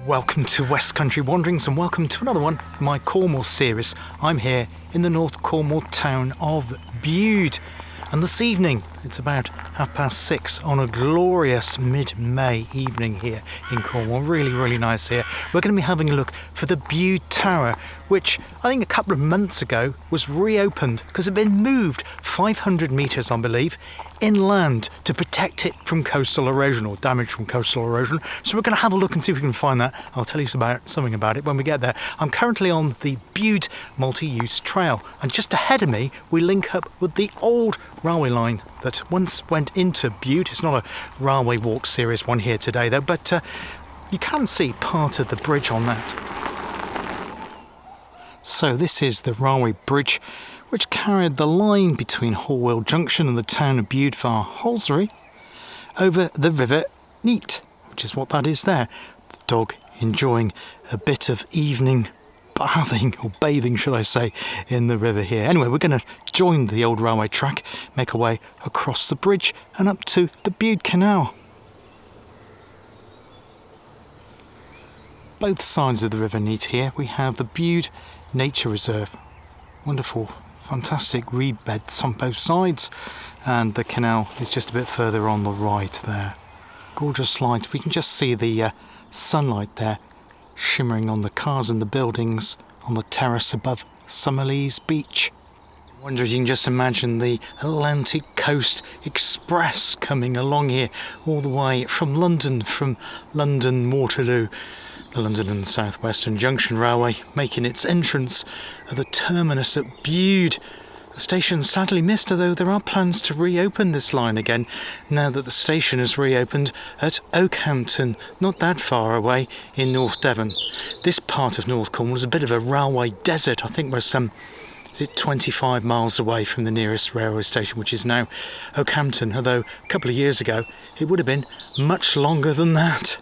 Welcome to West Country Wanderings and welcome to another one in my Cornwall series. I'm here in the North Cornwall town of Bude, and this evening it's about 6:30 on a glorious mid-May evening here in Cornwall. Really nice here. We're going to be having a look for the Bude Tower, which I think a couple of months ago was reopened because it had been moved 500 metres, I believe, inland to protect it from coastal erosion or damage from coastal erosion. So we're going to have a look and see if we can find that. I'll tell you something about it when we get there. I'm currently on the Bude multi-use trail, and just ahead of me we link up with the old railway line that once went into Bude. It's not a railway walk series one here today though, but you can see part of the bridge on that. So this is the railway bridge which carried the line between Hallwell Junction and the town of Bude via Holsbury over the River Neat, which is what that is there. The dog enjoying a bit of evening bathing should I say, in the river here. Anyway, we're going to join the old railway track, make our way across the bridge and up to the Bude Canal. Both sides of the River Neat here we have the Bude Nature Reserve. Wonderful, fantastic reed beds on both sides, and the canal is just a bit further on the right there. Gorgeous light. We can just see the sunlight there shimmering on the cars and the buildings on the terrace above Summerlees Beach. I wonder if you can just imagine the Atlantic Coast Express coming along here all the way from London Waterloo. The London and South Western Junction Railway making its entrance at the terminus at Bude. The station sadly missed, although there are plans to reopen this line again now that the station has reopened at Oakhampton, not that far away in North Devon. This part of North Cornwall is a bit of a railway desert. I think we're 25 miles away from the nearest railway station, which is now Oakhampton, although a couple of years ago it would have been much longer than that.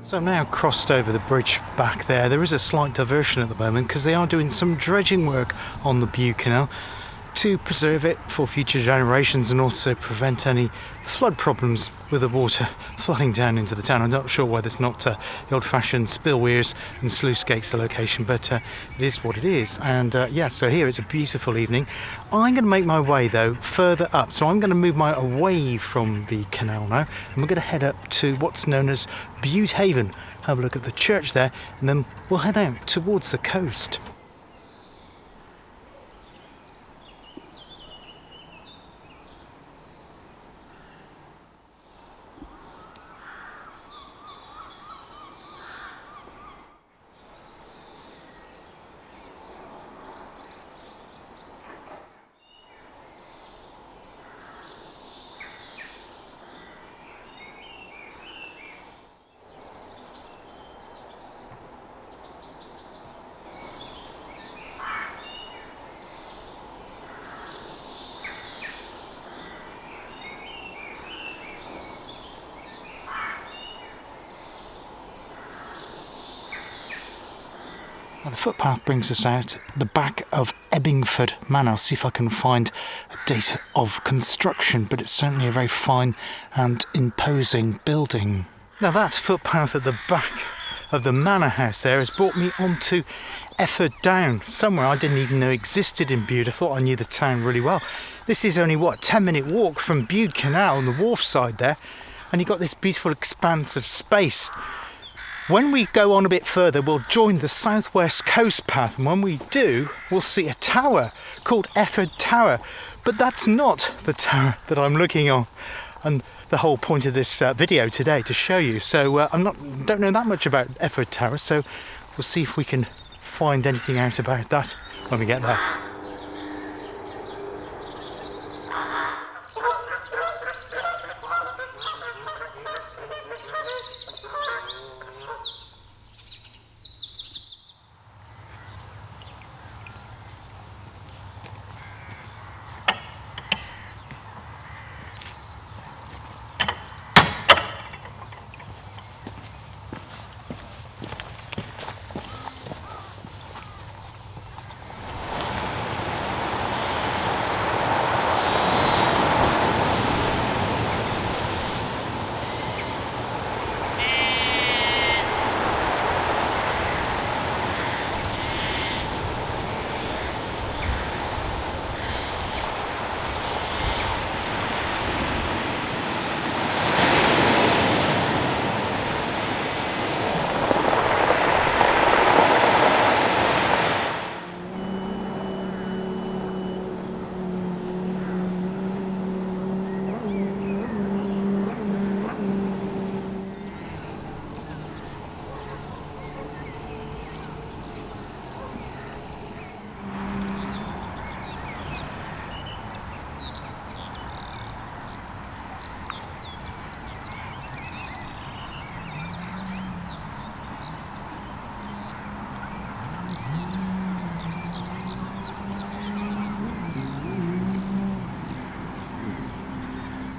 So I've now crossed over the bridge back there. There is a slight diversion at the moment because they are doing some dredging work on the Bude Canal to preserve it for future generations and also prevent any flood problems with the water flooding down into the town. I'm not sure why there's not the old-fashioned spill weirs and sluice gates the location, but it is what it is. And so here it's a beautiful evening. I'm going to make my way though further up, so I'm going to move away from the canal now, and we're going to head up to what's known as Budehaven, have a look at the church there, and then we'll head out towards the coast. Now the footpath brings us out the back of Ebbingford Manor. I'll see if I can find a date of construction, but it's certainly a very fine and imposing building. Now that footpath at the back of the manor house there has brought me onto Efford Down, somewhere I didn't even know existed in Bude. I thought I knew the town really well. This is only, 10-minute walk from Bude Canal on the wharf side there, and you've got this beautiful expanse of space When we go on a bit further, we'll join the southwest coast path, and when we do, we'll see a tower called Efford Tower. But that's not the tower that I'm looking on, and the whole point of this video today to show you. So don't know that much about Efford Tower, so we'll see if we can find anything out about that when we get there.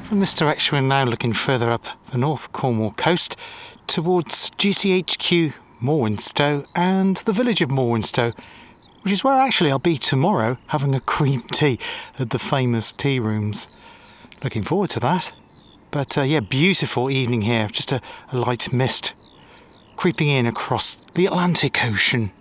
From this direction, we're now looking further up the North Cornwall coast towards GCHQ Morwenstow and the village of Morwenstow, which is where actually I'll be tomorrow having a cream tea at the famous tea rooms. Looking forward to that. But yeah, beautiful evening here, just a light mist creeping in across the Atlantic Ocean.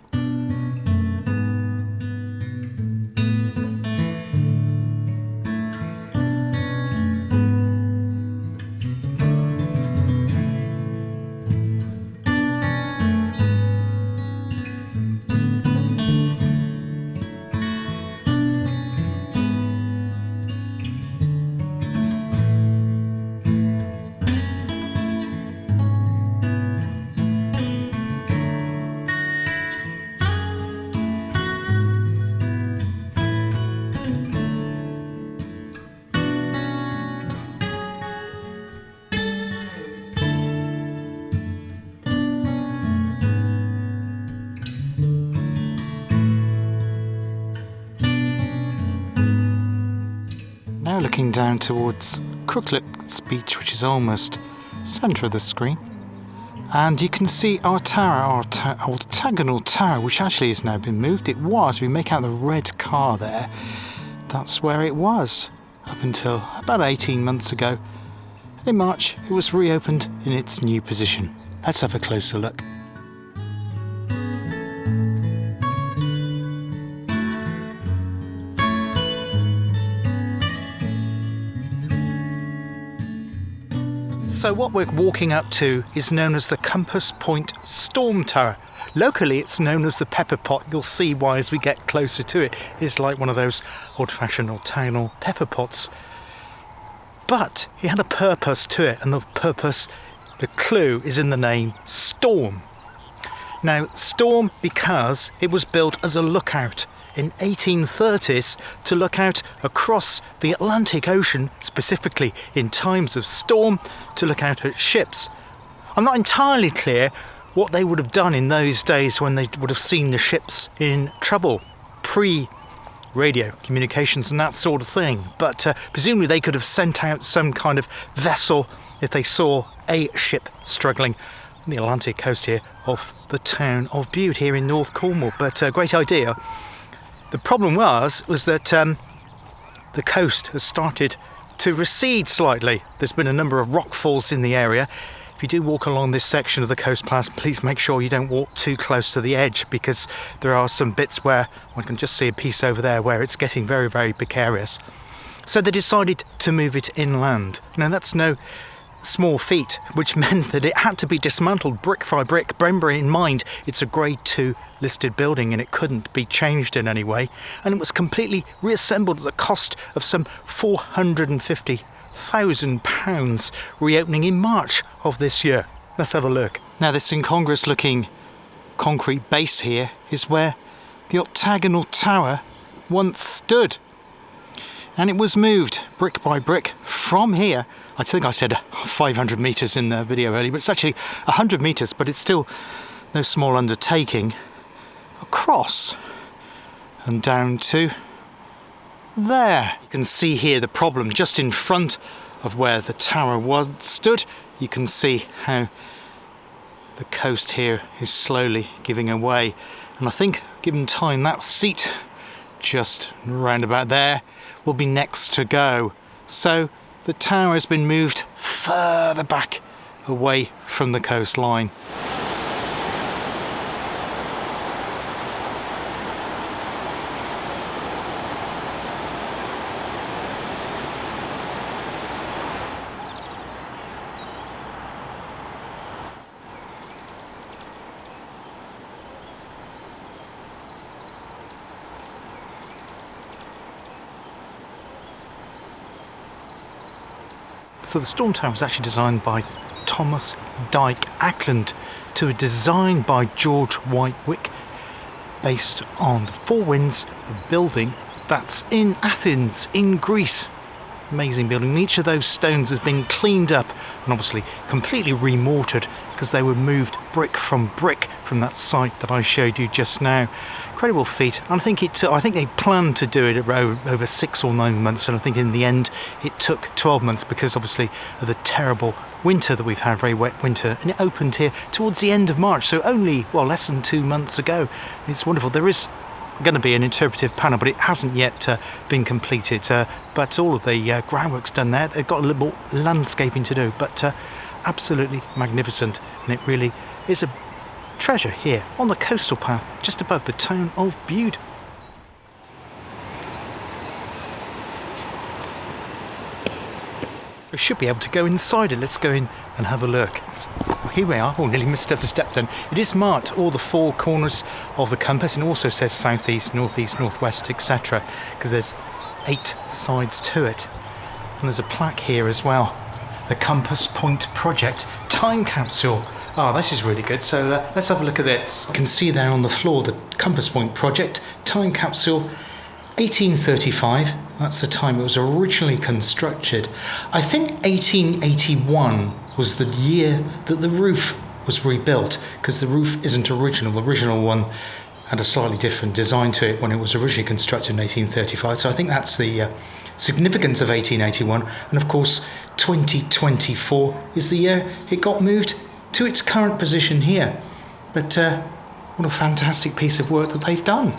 Now looking down towards Crooklet's Beach, which is almost centre of the screen, and you can see our tower, our octagonal tower, which actually has now been moved. It was, we make out the red car there, that's where it was up until about 18 months ago. In March it was reopened in its new position. Let's have a closer look. So what we're walking up to is known as the Compass Point Storm Tower. Locally it's known as the Pepper Pot. You'll see why as we get closer to it. It's like one of those old-fashioned octagonal pepper pots. But it had a purpose to it, and the purpose, the clue, is in the name Storm. Now, Storm because it was built as a lookout in 1830s to look out across the Atlantic Ocean, specifically in times of storm, to look out at ships. I'm not entirely clear what they would have done in those days when they would have seen the ships in trouble, pre-radio communications and that sort of thing, but presumably they could have sent out some kind of vessel if they saw a ship struggling on the Atlantic coast here off the town of Bude here in North Cornwall. But a great idea. The problem was that the coast has started to recede slightly. There's been a number of rock falls in the area. If you do walk along this section of the coast path, please make sure you don't walk too close to the edge, because there are some bits where one can just see a piece over there where it's getting very, very precarious. So they decided to move it inland. Now that's no small feat, which meant that it had to be dismantled brick by brick. Bear in mind, it's a Grade 2 listed building and it couldn't be changed in any way. And it was completely reassembled at the cost of some £450,000, reopening in March of this year. Let's have a look. Now, this incongruous looking concrete base here is where the octagonal tower once stood. And it was moved brick by brick from here. I think I said 500 metres in the video earlier, but it's actually 100 metres, but it's still no small undertaking. Across and down to there. You can see here the problem just in front of where the tower once stood. You can see how the coast here is slowly giving away. And I think, given time, that seat just round about there will be next to go. So the tower has been moved further back away from the coastline. So the Storm Tower was actually designed by Thomas Dyke Ackland to a design by George Whitewick, based on the Four Winds, a building that's in Athens, in Greece. Amazing building. Each of those stones has been cleaned up and obviously completely remortared because they were moved brick from that site that I showed you just now. Incredible feat. And I think they planned to do it over 6 or 9 months, and I think in the end it took 12 months because obviously of the terrible winter that we've had, very wet winter, and it opened here towards the end of March, so only less than 2 months ago. It's wonderful. There is going to be an interpretive panel, but it hasn't yet been completed, but all of the groundwork's done there. They've got a little more landscaping to do, but absolutely magnificent, and it really is a treasure here on the coastal path just above the town of Bude. We should be able to go inside it. Let's go in and have a look. Here we are. Oh, nearly missed the step then. It is marked all the 4 corners of the compass, and also says southeast, northeast, northwest, etc., because there's 8 sides to it. And there's a plaque here as well. The Compass Point Project Time Capsule. Oh, this is really good. So let's have a look at this. You can see there on the floor the Compass Point Project Time Capsule 1835. That's the time it was originally constructed. I think 1881 was the year that the roof was rebuilt, because the roof isn't original. The original one had a slightly different design to it when it was originally constructed in 1835. So I think that's the significance of 1881. And of course, 2024 is the year it got moved to its current position here. But what a fantastic piece of work that they've done.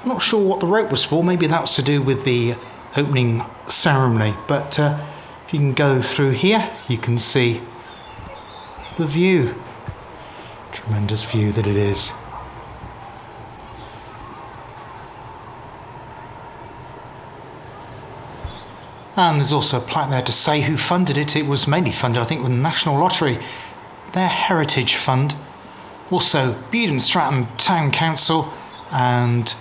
I'm not sure what the rope was for. Maybe that was to do with the opening ceremony. But if you can go through here, you can see the view. Tremendous view that it is. And there's also a plaque there to say who funded it. It was mainly funded, I think, with the National Lottery, their Heritage Fund. Also, Bude and Stratton Town Council and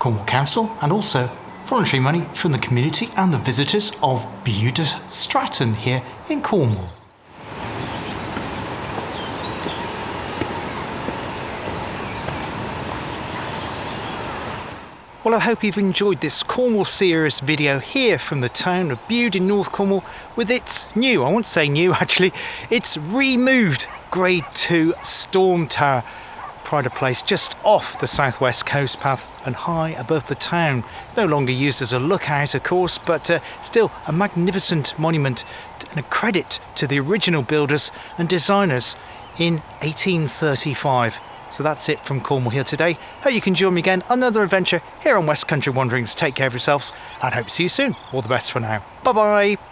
Cornwall Council, and also voluntary money from the community and the visitors of Bude Stratton here in Cornwall. Well, I hope you've enjoyed this Cornwall Series video here from the town of Bude in North Cornwall with its new, I won't say new actually, it's removed Grade 2 Storm Tower. Pride of place just off the southwest coast path and high above the town. No longer used as a lookout, of course, but still a magnificent monument and a credit to the original builders and designers in 1835. So that's it from Cornwall here today. Hope you can join me again on another adventure here on West Country Wanderings. Take care of yourselves and hope to see you soon. All the best for now. Bye bye.